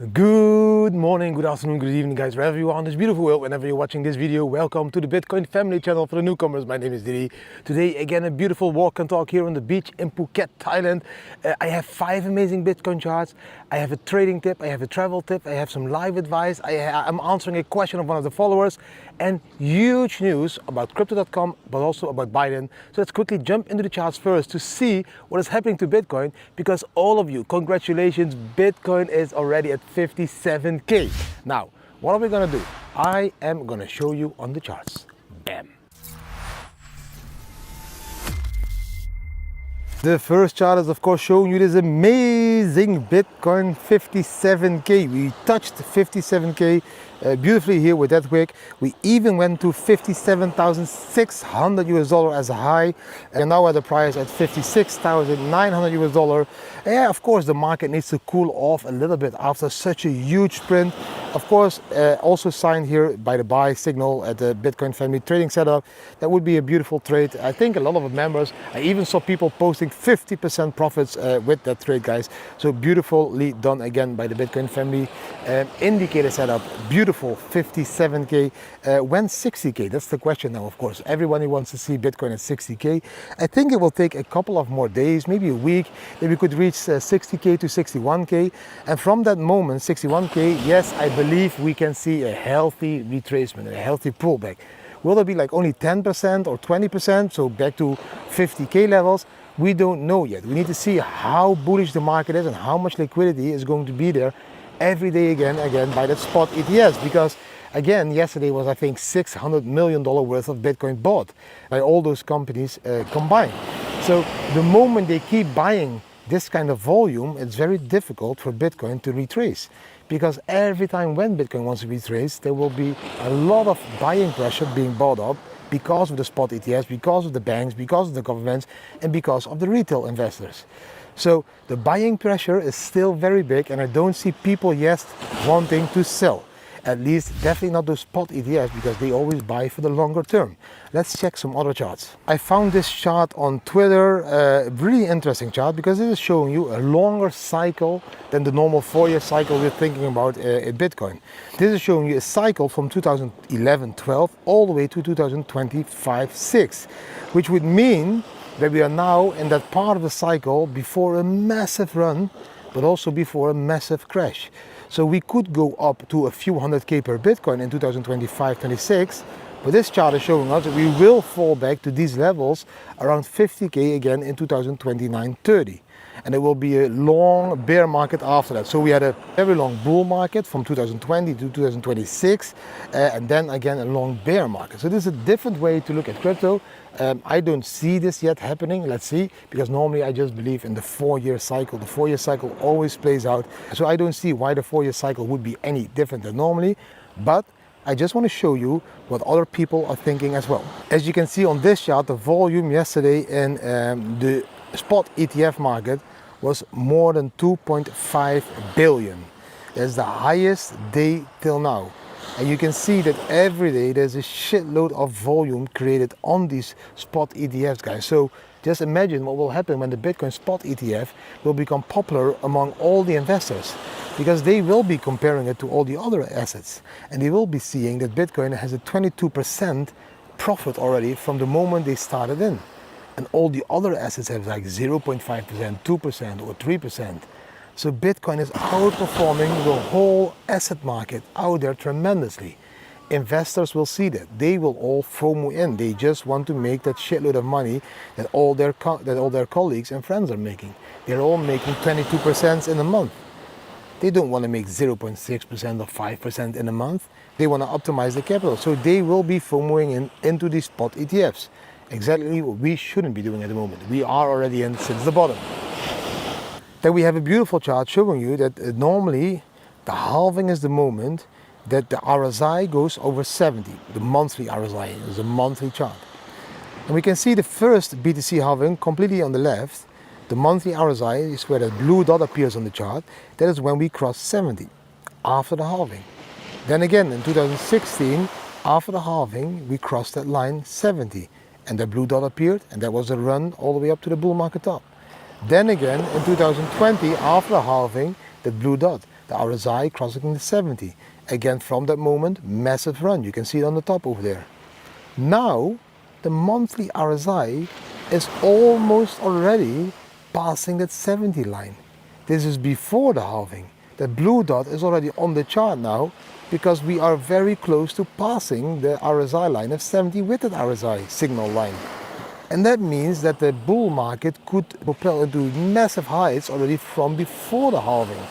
Good morning, good afternoon, good evening guys, wherever you are on this beautiful world, whenever you're watching this video, welcome to the Bitcoin family channel. For the newcomers, my name is Didi. Today again a beautiful walk and talk here on the beach in Phuket, Thailand. I have 5 amazing Bitcoin charts, I have a trading tip, I have a travel tip, I have some live advice, I'm answering a question of one of the followers, and huge news about crypto.com but also about Biden. So let's quickly jump into the charts first to see what is happening to Bitcoin, because all of you, congratulations, Bitcoin is already at 57k. Now, what are we gonna do? I am gonna show you on the charts. Bam. The first chart is of course showing you this amazing Bitcoin 57k. We touched 57k beautifully here with that wick. We even went to 57,600 US dollar as a high, and now at the price at 56,900 US dollar. Yeah, of course the market needs to cool off a little bit after such a huge sprint. Of course, also signed here by the buy signal at the Bitcoin family trading setup. That would be a beautiful trade. I think a lot of the members, I even saw people posting 50% profits with that trade, guys. So beautifully done again by the Bitcoin family. Indicator setup, beautiful 57k. When 60k? That's the question now, of course. Everybody wants to see Bitcoin at 60k. I think it will take a couple of more days, maybe a week, that we could reach 60k to 61k. And from that moment, 61k, yes, I believe we can see a healthy retracement, a healthy pullback. Will it be like only 10% or 20%, so back to 50k levels? We don't know yet. We need to see how bullish the market is and how much liquidity is going to be there every day again by that spot ETFs, because again, yesterday was I think $600 million worth of Bitcoin bought by all those companies combined. So the moment they keep buying this kind of volume, it's very difficult for Bitcoin to retrace, because every time when Bitcoin wants to retrace, there will be a lot of buying pressure being bought up because of the spot ETFs, because of the banks, because of the governments, and because of the retail investors. So the buying pressure is still very big, and I don't see people yet wanting to sell. At least definitely not those spot ETFs, because they always buy for the longer term. Let's check some other charts. I found this chart on Twitter, really interesting chart, because it is showing you a longer cycle than the normal 4-year cycle we're thinking about in Bitcoin. This is showing you a cycle from 2011-12 all the way to 2025-6, which would mean that we are now in that part of the cycle before a massive run, but also before a massive crash. So we could go up to a few 100k per Bitcoin in 2025-26, but this chart is showing us that we will fall back to these levels around 50k again in 2029-30. And there will be a long bear market after that. So we had a very long bull market from 2020 to 2026, and then again a long bear market. So this is a different way to look at crypto. I don't see this yet happening. Let's see, because normally I just believe in the 4-year cycle. The 4-year cycle always plays out. So I don't see why the 4-year cycle would be any different than normally, but I just want to show you what other people are thinking as well. As you can see on this chart, the volume yesterday in the spot ETF market was more than 2.5 billion. That's the highest day till now. And you can see that every day there's a shitload of volume created on these spot ETFs, guys. So just imagine what will happen when the Bitcoin spot ETF will become popular among all the investors, because they will be comparing it to all the other assets, and they will be seeing that Bitcoin has a 22% profit already from the moment they started in. And all the other assets have like 0.5%, 2% or 3%. So Bitcoin is outperforming the whole asset market out there tremendously. Investors will see that. They will all Fomo in. They just want to make that shitload of money that all their colleagues and friends are making. They're all making 22% in a month. They don't want to make 0.6% or 5% in a month. They want to optimize the capital. So they will be Fomoing into these spot ETFs. Exactly what we shouldn't be doing at the moment. We are already in since the bottom. Then we have a beautiful chart showing you that normally the halving is the moment that the RSI goes over 70. The monthly RSI is a monthly chart. And we can see the first BTC halving completely on the left. The monthly RSI is where that blue dot appears on the chart. That is when we cross 70 after the halving. Then again in 2016, after the halving, we crossed that line 70. And the blue dot appeared, and that was a run all the way up to the bull market top. Then again in 2020, after the halving, the blue dot. the RSI crossing the 70. Again, from that moment, massive run. You can see it on the top over there. Now, the monthly RSI is almost already passing that 70 line. This is before the halving. The blue dot is already on the chart now because we are very close to passing the RSI line of 70 with that RSI signal line. And that means that the bull market could propel into massive heights already from before the halving.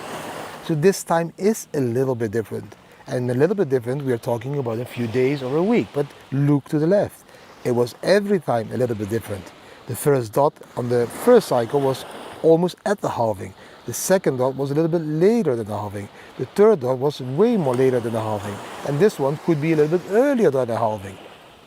So this time is a little bit different. And a little bit different, we are talking about a few days or a week. But look to the left. It was every time a little bit different. The first dot on the first cycle was almost at the halving. The second dot was a little bit later than the halving. The third dot was way more later than the halving. And this one could be a little bit earlier than the halving.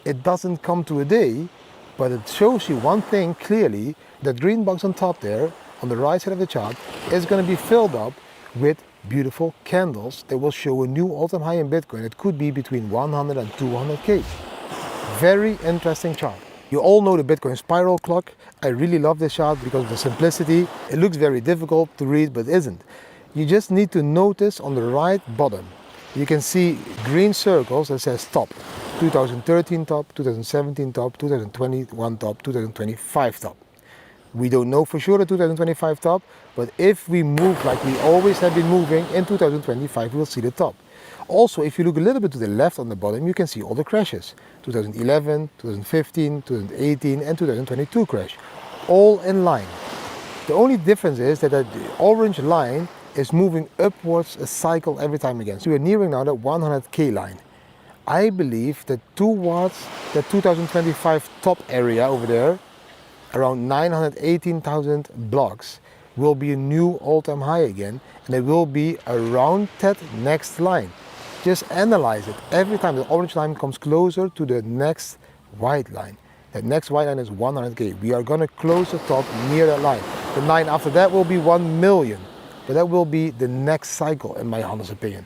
It doesn't come to a day, but it shows you one thing clearly. That green box on top there, on the right side of the chart, is going to be filled up with beautiful candles that will show a new all-time high in Bitcoin. It could be between 100 and 200K. Very interesting chart. You all know the Bitcoin spiral clock. I really love this chart because of the simplicity. It looks very difficult to read, but isn't. You just need to notice on the right bottom, you can see green circles that says top. 2013 top, 2017 top, 2021 top, 2025 top. We don't know for sure the 2025 top, but if we move like we always have been moving, in 2025 we'll see the top. Also, if you look a little bit to the left on the bottom, you can see all the crashes. 2011, 2015, 2018 and 2022 crash. All in line. The only difference is that the orange line is moving upwards a cycle every time again. So we're nearing now the 100K line. I believe that towards the 2025 top area over there, around 918,000 blocks, will be a new all-time high again, and it will be around that next line. Just analyze it. Every time the orange line comes closer to the next white line. That next white line is 100K. We are going to close the top near that line. The line after that will be 1 million. But that will be the next cycle, in my honest opinion.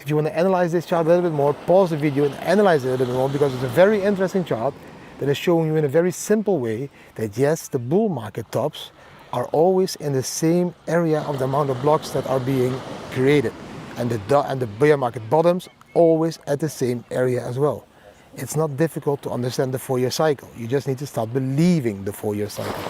If you want to analyze this chart a little bit more, pause the video and analyze it a little bit more, because it's a very interesting chart that is showing you in a very simple way that yes, the bull market tops are always in the same area of the amount of blocks that are being created. And the bear market bottoms always at the same area as well. It's not difficult to understand the 4-year cycle. You just need to start believing the 4-year cycle.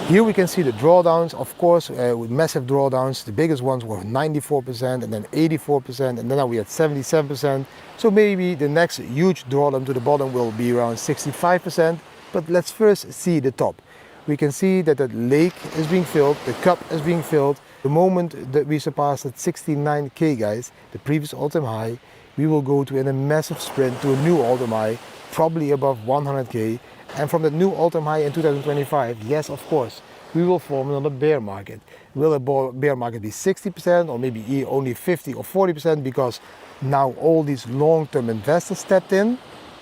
Here we can see the drawdowns, of course, with massive drawdowns. The biggest ones were 94% and then 84%, and then now we had 77%. So maybe the next huge drawdown to the bottom will be around 65%. But let's first see the top. We can see that the lake is being filled, the cup is being filled. The moment that we surpass that 69K, guys, the previous all-time high, we will go to in a massive sprint to a new all-time high, probably above 100K. And from the new all-time high in 2025, yes, of course, we will form another bear market. Will a bear market be 60% or maybe only 50 or 40% because now all these long-term investors stepped in?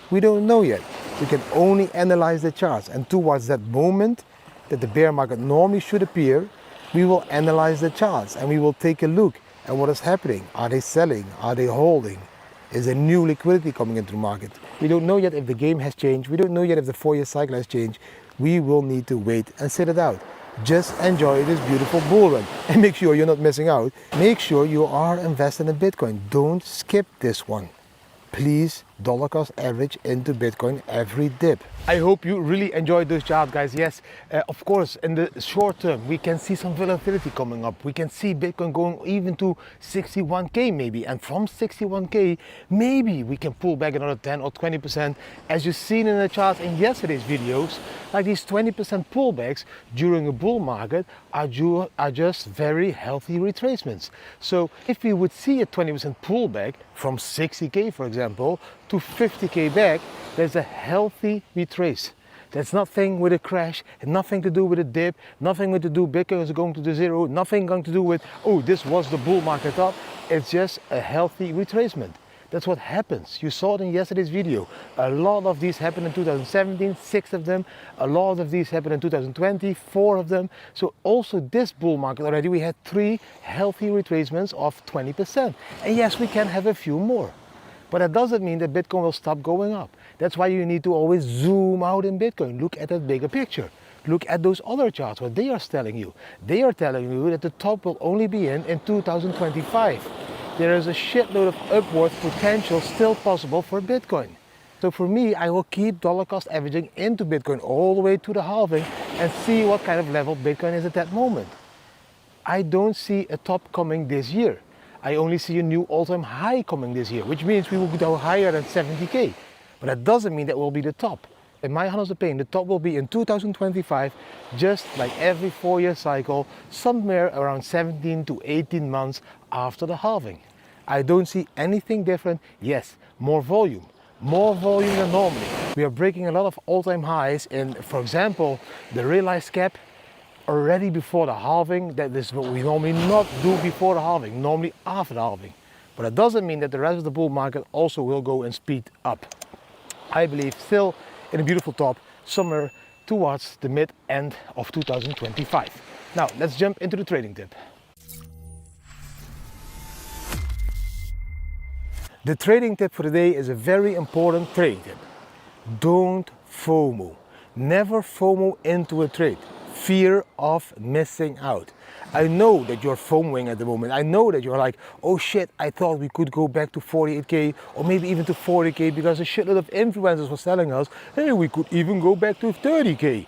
We don't know yet. We can only analyze the charts, and towards that moment that the bear market normally should appear, we will analyze the charts and we will take a look at what is happening. Are they selling? Are they holding? Is there new liquidity coming into the market? We don't know yet if the game has changed. We don't know yet if the 4-year cycle has changed. We will need to wait and sit it out. Just enjoy this beautiful bull run and make sure you're not missing out. Make sure you are invested in Bitcoin. Don't skip this one. Please dollar cost average into Bitcoin every dip. I hope you really enjoyed those charts, guys. Yes, of course, in the short term, we can see some volatility coming up. We can see Bitcoin going even to 61K maybe. And from 61K, maybe we can pull back another 10 or 20%. As you've seen in the charts in yesterday's videos, like these 20% pullbacks during a bull market are just very healthy retracements. So if we would see a 20% pullback from 60K, for example, to 50K back, there's a healthy retrace. That's nothing with a crash, nothing to do with a dip, nothing to do Bitcoin is going to the zero, nothing going to do with, oh, this was the bull market up. It's just a healthy retracement. That's what happens. You saw it in yesterday's video. A lot of these happened in 2017, 6 of them. A lot of these happened in 2020, 4 of them. So also this bull market already, we had 3 healthy retracements of 20%. And yes, we can have a few more. But that doesn't mean that Bitcoin will stop going up. That's why you need to always zoom out in Bitcoin. Look at that bigger picture. Look at those other charts, what they are telling you. They are telling you that the top will only be in 2025. There is a shitload of upward potential still possible for Bitcoin. So for me, I will keep dollar cost averaging into Bitcoin all the way to the halving and see what kind of level Bitcoin is at that moment. I don't see a top coming this year. I only see a new all-time high coming this year, which means we will go higher than 70K. But that doesn't mean that will be the top. In my honest opinion, the top will be in 2025, just like every 4-year cycle, somewhere around 17 to 18 months after the halving. I don't see anything different. Yes, more volume than normally. We are breaking a lot of all-time highs in, for example, the realized cap already before the halving. That is what we normally not do before the halving, normally after the halving. But that doesn't mean that the rest of the bull market also will go and speed up. I believe still in a beautiful top somewhere towards the mid-end of 2025. Now let's jump into the trading tip. The trading tip for today is a very important trading tip. Don't FOMO. Never FOMO into a trade. Fear of missing out. I know that you're FOMOing at the moment. I know that you're like, oh shit, I thought we could go back to 48K or maybe even to 40K because a shitload of influencers was telling us, hey, we could even go back to 30K.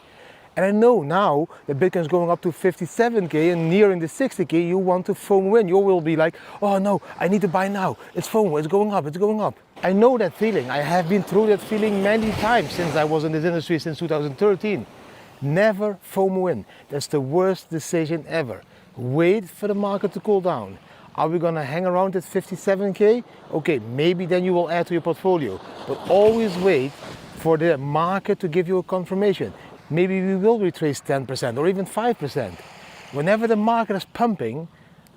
And I know now that Bitcoin is going up to 57K and nearing the 60K, you want to FOMO in. You will be like, oh no, I need to buy now. It's FOMO, it's going up, it's going up. I know that feeling. I have been through that feeling many times since I was in this industry since 2013. Never FOMO in. That's the worst decision ever. Wait for the market to cool down. Are we gonna hang around at 57K? Okay, maybe then you will add to your portfolio. But always wait for the market to give you a confirmation. Maybe we will retrace 10% or even 5%. Whenever the market is pumping,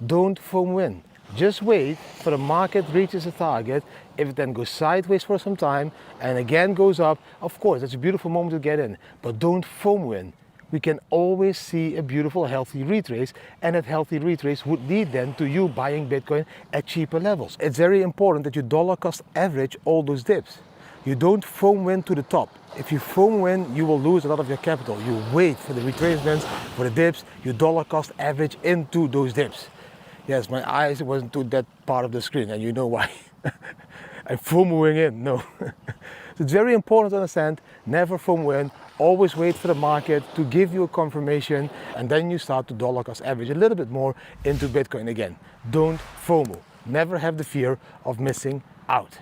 don't FOMO in. Just wait for the market reaches a target. If it then goes sideways for some time and again goes up, of course, it's a beautiful moment to get in, but don't FOMO in. We can always see a beautiful, healthy retrace, and that healthy retrace would lead then to you buying Bitcoin at cheaper levels. It's very important that you dollar cost average all those dips. You don't FOMO in to the top. If you FOMO in, you will lose a lot of your capital. You wait for the retracements, for the dips, you dollar cost average into those dips. Yes, my eyes wasn't to that part of the screen, and you know why. I'm FOMOing in, no. So it's very important to understand, never FOMO in, always wait for the market to give you a confirmation, and then you start to dollar cost average a little bit more into Bitcoin again. Don't FOMO. Never have the fear of missing out.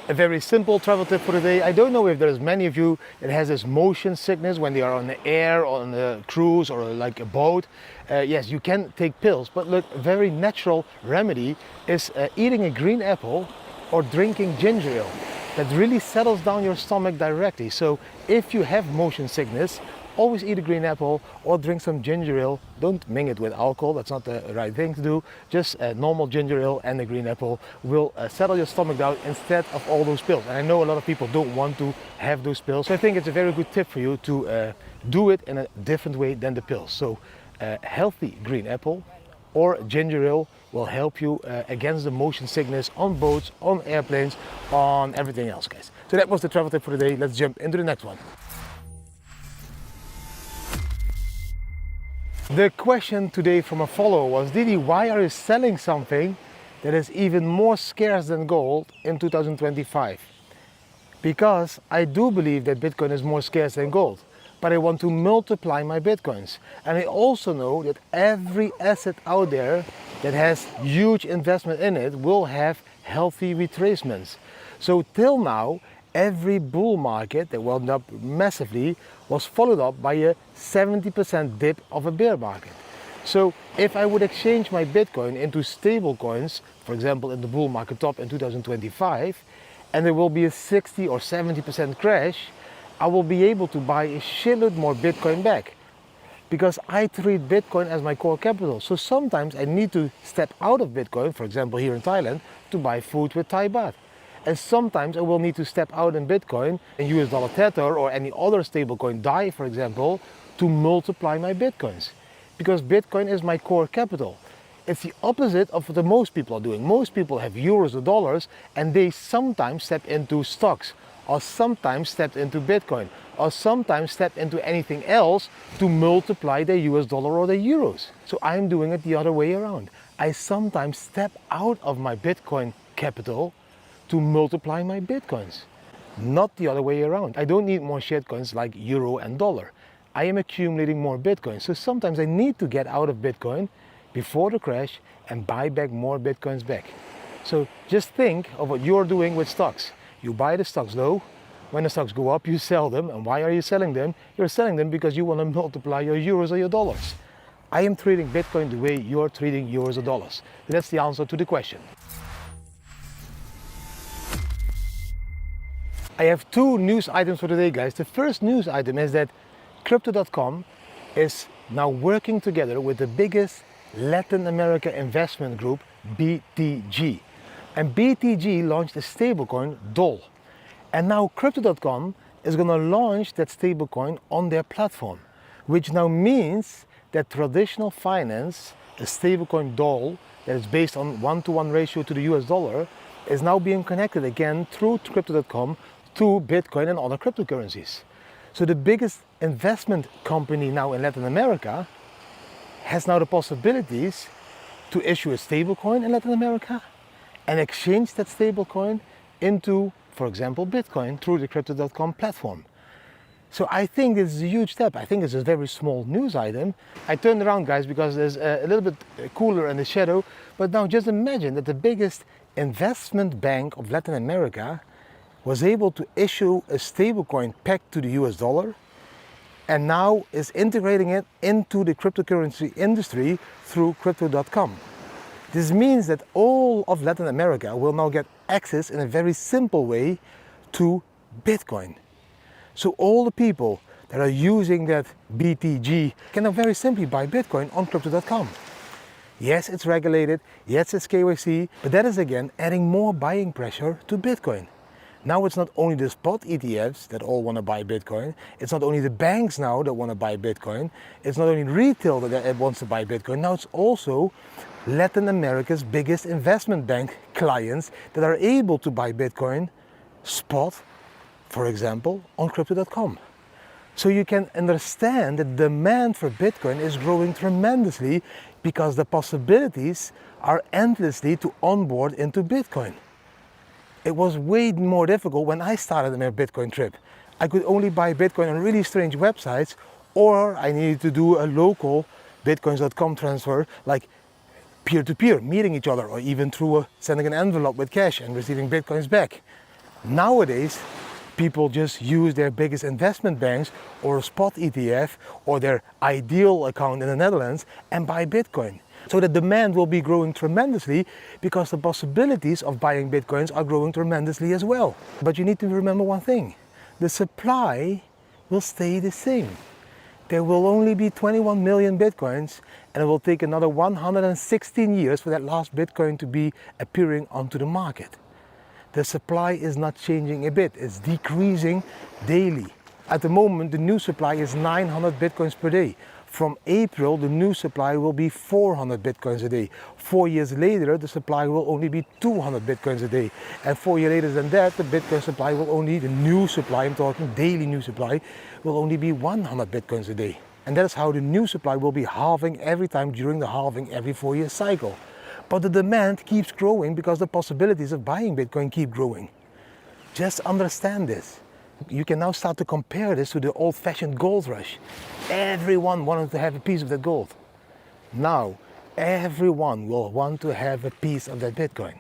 A very simple travel tip for today. I don't know if there's many of you that has this motion sickness when they are on the air, on a cruise or like a boat. Yes, you can take pills, but look, a very natural remedy is eating a green apple or drinking ginger ale. That really settles down your stomach directly. So if you have motion sickness, always eat a green apple or drink some ginger ale. Don't mix it with alcohol, that's not the right thing to do. Just a normal ginger ale and a green apple will settle your stomach down instead of all those pills. And I know a lot of people don't want to have those pills. So I think it's a very good tip for you to do it in a different way than the pills. So healthy green apple or ginger ale will help you against the motion sickness on boats, on airplanes, on everything else, guys. So that was the travel tip for today. Let's jump into the next one. The question today from a follower was, Didi, why are you selling something that is even more scarce than gold in 2025? Because I do believe that Bitcoin is more scarce than gold, but I want to multiply my Bitcoins. And I also know that every asset out there that has huge investment in it will have healthy retracements. So till now, every bull market that went up massively was followed up by a 70% dip of a bear market. So if I would exchange my Bitcoin into stable coins, for example in the bull market top in 2025, and there will be a 60 or 70% crash, I will be able to buy a shitload more Bitcoin back. Because I treat Bitcoin as my core capital. So sometimes I need to step out of Bitcoin, for example here in Thailand, to buy food with Thai baht. And sometimes I will need to step out in Bitcoin and US dollar Tether or any other stablecoin DAI, for example, to multiply my Bitcoins. Because Bitcoin is my core capital. It's the opposite of what most people are doing. Most people have euros or dollars and they sometimes step into stocks or sometimes stepped into Bitcoin, or sometimes stepped into anything else to multiply their US dollar or their euros. So I'm doing it the other way around. I sometimes step out of my Bitcoin capital to multiply my Bitcoins, not the other way around. I don't need more shitcoins like euro and dollar. I am accumulating more Bitcoin. So sometimes I need to get out of Bitcoin before the crash and buy back more Bitcoins back. So just think of what you're doing with stocks. You buy the stocks low. When the stocks go up, you sell them. And why are you selling them? You're selling them because you want to multiply your euros or your dollars. I am treating Bitcoin the way you're treating euros or dollars. That's the answer to the question. I have two news items for today, guys. The first news item is that Crypto.com is now working together with the biggest Latin America investment group, BTG. And BTG launched a stablecoin, DOL. And now Crypto.com is going to launch that stablecoin on their platform, which now means that traditional finance, a stablecoin DOL that is based on 1-to-1 ratio to the US dollar, is now being connected again through Crypto.com to Bitcoin and other cryptocurrencies. So the biggest investment company now in Latin America has now the possibilities to issue a stablecoin in Latin America and exchange that stablecoin into, for example, Bitcoin through the Crypto.com platform. So I think this is a huge step. I think it's a very small news item. I turned around, guys, because there's a little bit cooler in the shadow. But now just imagine that the biggest investment bank of Latin America was able to issue a stablecoin pegged to the US dollar and now is integrating it into the cryptocurrency industry through Crypto.com. This means that all of Latin America will now get access in a very simple way to Bitcoin. So all the people that are using that BTG can now very simply buy Bitcoin on Crypto.com. Yes, it's regulated, yes, it's KYC, but that is again adding more buying pressure to Bitcoin. Now it's not only the spot ETFs that all want to buy Bitcoin, it's not only the banks now that want to buy Bitcoin, it's not only retail that wants to buy Bitcoin, now it's also Latin America's biggest investment bank clients that are able to buy Bitcoin spot, for example, on Crypto.com. So you can understand that the demand for Bitcoin is growing tremendously because the possibilities are endlessly to onboard into Bitcoin. It was way more difficult when I started my Bitcoin trip. I could only buy Bitcoin on really strange websites, or I needed to do a local bitcoins.com transfer, like peer-to-peer, meeting each other, or even through sending an envelope with cash and receiving Bitcoins back. Nowadays, people just use their biggest investment banks or a spot ETF or their ideal account in the Netherlands and buy Bitcoin. So the demand will be growing tremendously because the possibilities of buying Bitcoins are growing tremendously as well. But you need to remember one thing. The supply will stay the same. There will only be 21 million Bitcoins, and it will take another 116 years for that last Bitcoin to be appearing onto the market. The supply is not changing a bit. It's decreasing daily. At the moment, the new supply is 900 Bitcoins per day. From April, the new supply will be 400 Bitcoins a day. 4 years later, the supply will only be 200 Bitcoins a day. And 4 years later than that, the Bitcoin supply will only, the new supply, I'm talking daily new supply, will only be 100 Bitcoins a day. And that is how the new supply will be halving every time during the halving every 4-year cycle. But the demand keeps growing because the possibilities of buying Bitcoin keep growing. Just understand this. You can now start to compare this to the old-fashioned gold rush. Everyone wanted to have a piece of that gold. Now, everyone will want to have a piece of that Bitcoin.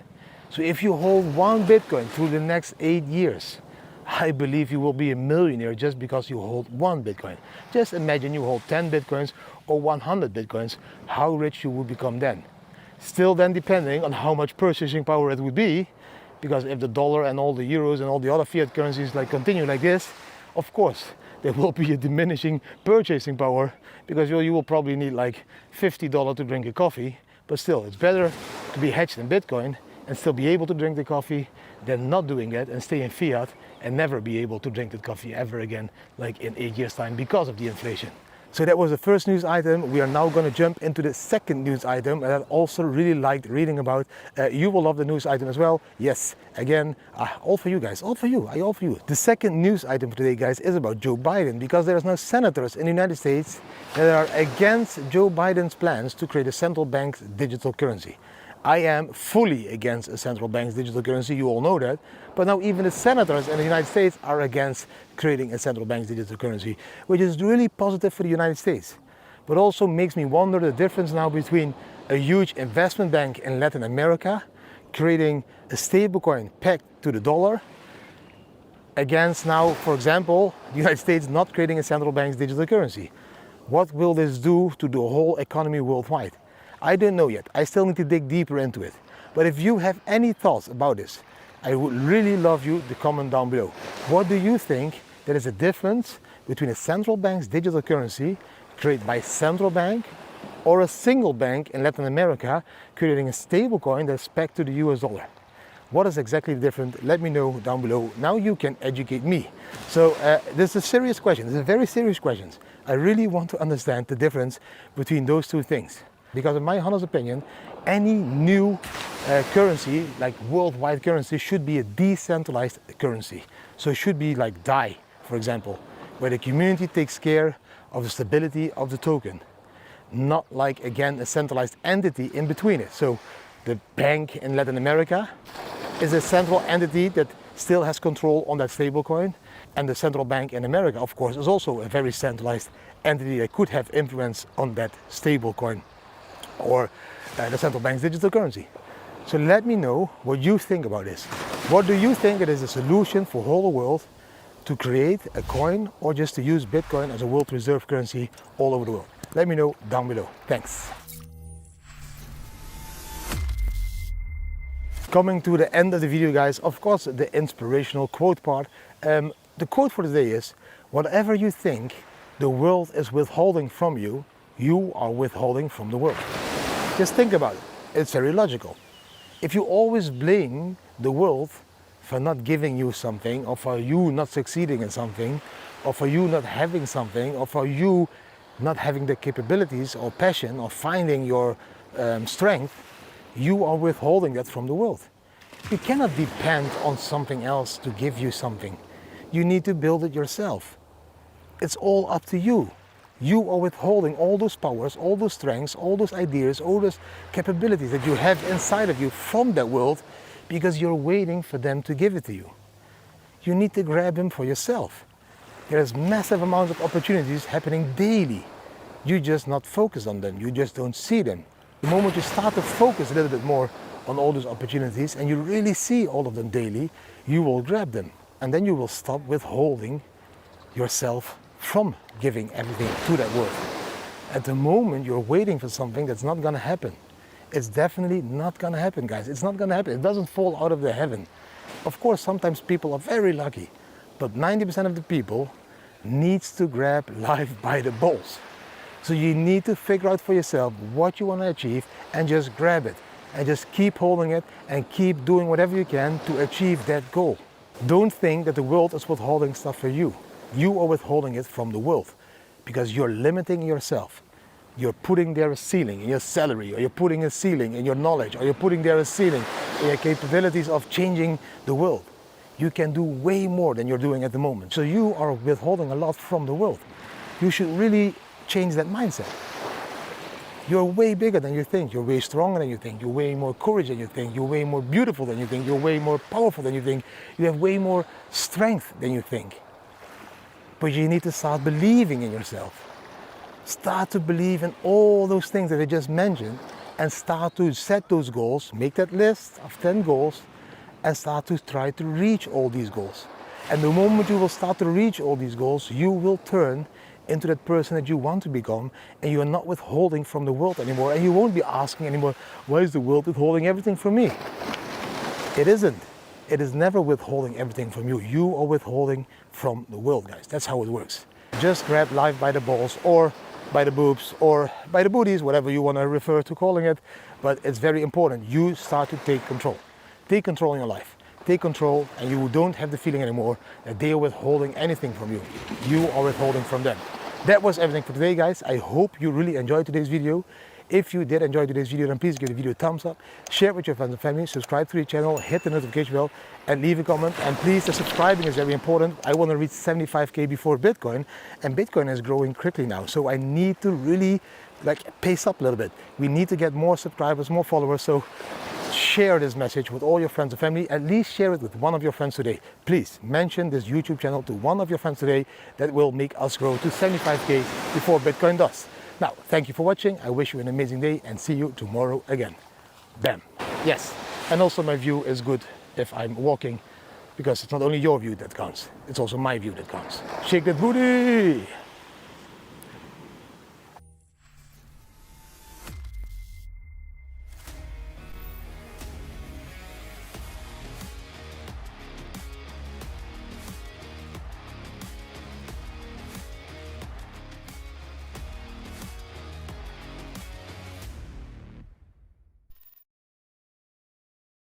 So if you hold one Bitcoin through the next 8 years, I believe you will be a millionaire just because you hold one Bitcoin. Just imagine you hold 10 Bitcoins or 100 Bitcoins, how rich you will become then. Still then depending on how much purchasing power it would be, because if the dollar and all the euros and all the other fiat currencies continue like this, of course there will be a diminishing purchasing power, because you will probably need like $50 to drink a coffee. But still, it's better to be hedged in Bitcoin and still be able to drink the coffee than not doing it and stay in fiat and never be able to drink that coffee ever again, like in 8 years time, because of the inflation. So that was the first news item. We are now going to jump into the second news item that I also really liked reading about. You will love the news item as well. Yes, again, all for you guys, all for you, all for you. The second news item for today, guys, is about Joe Biden, because there are now senators in the United States that are against Joe Biden's plans to create a central bank's digital currency. I am fully against a central bank's digital currency, you all know that. But now even the senators in the United States are against creating a central bank's digital currency, which is really positive for the United States. But also makes me wonder the difference now between a huge investment bank in Latin America creating a stablecoin pegged to the dollar against now, for example, the United States not creating a central bank's digital currency. What will this do to the whole economy worldwide? I don't know yet. I still need to dig deeper into it. But if you have any thoughts about this, I would really love you to comment down below. What do you think there is a difference between a central bank's digital currency created by a central bank or a single bank in Latin America creating a stable coin that's pegged to the US dollar? What is exactly different? Let me know down below. Now you can educate me. So this is a serious question. This is a very serious question. I really want to understand the difference between those two things. Because in my honest opinion, any new currency, like worldwide currency, should be a decentralized currency. So it should be like DAI, for example, where the community takes care of the stability of the token. Not like, again, a centralized entity in between it. So the bank in Latin America is a central entity that still has control on that stablecoin. And the central bank in America, of course, is also a very centralized entity that could have influence on that stablecoin or the central bank's digital currency. So let me know what you think about this. What do you think it is a solution for the whole world to create a coin or just to use Bitcoin as a world reserve currency all over the world? Let me know down below. Thanks. Coming to the end of the video, guys, of course, the inspirational quote part. The quote for today is, whatever you think the world is withholding from you, you are withholding from the world. Just think about it. It's very logical. If you always blame the world for not giving you something, or for you not succeeding in something, or for you not having something, or for you not having the capabilities or passion or finding your strength, you are withholding that from the world. You cannot depend on something else to give you something. You need to build it yourself. It's all up to you. You are withholding all those powers, all those strengths, all those ideas, all those capabilities that you have inside of you from that world because you're waiting for them to give it to you. You need to grab them for yourself. There's massive amounts of opportunities happening daily. You just not focus on them. You just don't see them. The moment you start to focus a little bit more on all those opportunities and you really see all of them daily, you will grab them. And then you will stop withholding yourself from giving everything to that world. At the moment you're waiting for something that's not gonna happen. It's definitely not gonna happen, guys. It's not gonna happen. It doesn't fall out of the heaven. Of course, sometimes people are very lucky, but 90% of the people needs to grab life by the balls. So you need to figure out for yourself what you want to achieve and just grab it and just keep holding it and keep doing whatever you can to achieve that goal. Don't think that the world is withholding stuff for you. You are withholding it from the world because you're limiting yourself. You're putting there a ceiling in your salary, or you're putting a ceiling in your knowledge, or you're putting there a ceiling in your capabilities of changing the world. You can do way more than you're doing at the moment. So you are withholding a lot from the world. You should really change that mindset. You're way bigger than you think. You're way stronger than you think. You're way more courage than you think. You're way more beautiful than you think. You're way more powerful than you think. You have way more strength than you think. But you need to start believing in yourself. Start to believe in all those things that I just mentioned and start to set those goals. Make that list of 10 goals and start to try to reach all these goals. And the moment you will start to reach all these goals, you will turn into that person that you want to become, and you are not withholding from the world anymore, and you won't be asking anymore, why is the world withholding everything from me? It isn't. It is never withholding everything from you. You are withholding from the world, guys. That's how it works. Just grab life by the balls or by the boobs or by the booties, whatever you want to refer to calling it. But it's very important. You start to take control. Take control in your life. Take control, and you don't have the feeling anymore that they are withholding anything from you. You are withholding from them. That was everything for today, guys. I hope you really enjoyed today's video. If you did enjoy today's video, then please give the video a thumbs up, share it with your friends and family, subscribe to the channel, hit the notification bell, and leave a comment. And please, the subscribing is very important. I want to reach 75K before Bitcoin, and Bitcoin is growing quickly now. So I need to really pace up a little bit. We need to get more subscribers, more followers. So share this message with all your friends and family. At least share it with one of your friends today. Please mention this YouTube channel to one of your friends today. That will make us grow to 75K before Bitcoin does. Now, thank you for watching. I wish you an amazing day and see you tomorrow again. Bam. Yes, and also my view is good if I'm walking, because it's not only your view that counts, it's also my view that counts. Shake that booty!